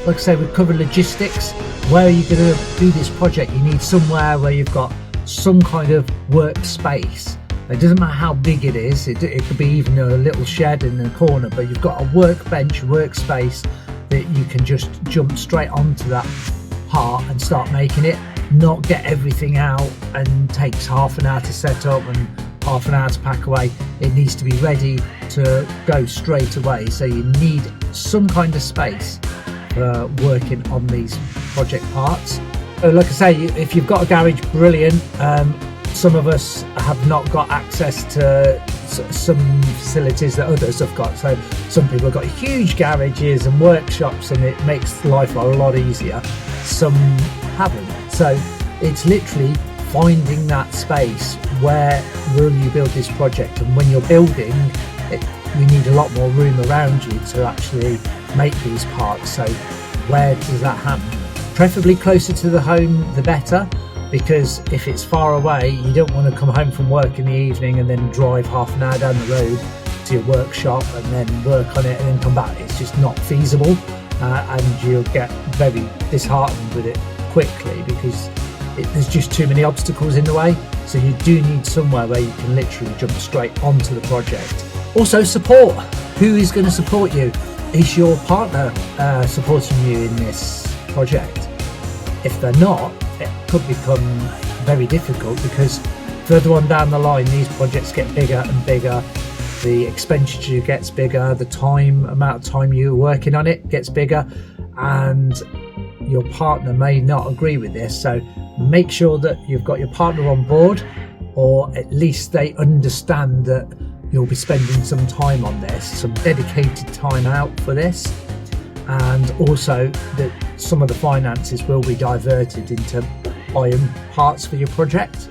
like I say, we've covered logistics. Where are you going to do this project? You need somewhere where you've got some kind of workspace. It doesn't matter how big it is, it could be even a little shed in the corner, but you've got a workspace that you can just jump straight onto that part and start making it, not get everything out and takes half an hour to set up and half an hour to pack away. It needs to be ready to go straight away. So you need some kind of space for working on these project parts. So like I say, if you've got a garage, brilliant. Some of us have not got access to some facilities that others have got. So some people have got huge garages and workshops and it makes life a lot easier. Some haven't. So it's literally finding that space. Where will you build this project? And when you're building it, you need a lot more room around you to actually make these parts. So where does that happen? Preferably closer to the home, the better. Because if it's far away, you don't want to come home from work in the evening and then drive half an hour down the road to your workshop and then work on it and then come back. It's just not feasible, and you'll get very disheartened with it quickly because there's just too many obstacles in the way. So you do need somewhere where you can literally jump straight onto the project. Also, support. Who is going to support you? Is your partner supporting you in this project? If they're not, it could become very difficult because further on down the line these projects get bigger and bigger, the expenditure gets bigger, the amount of time you're working on it gets bigger, and your partner may not agree with this. So make sure that you've got your partner on board, or at least they understand that you'll be spending some time on this, some dedicated time out for this, and also that some of the finances will be diverted into buying parts for your project.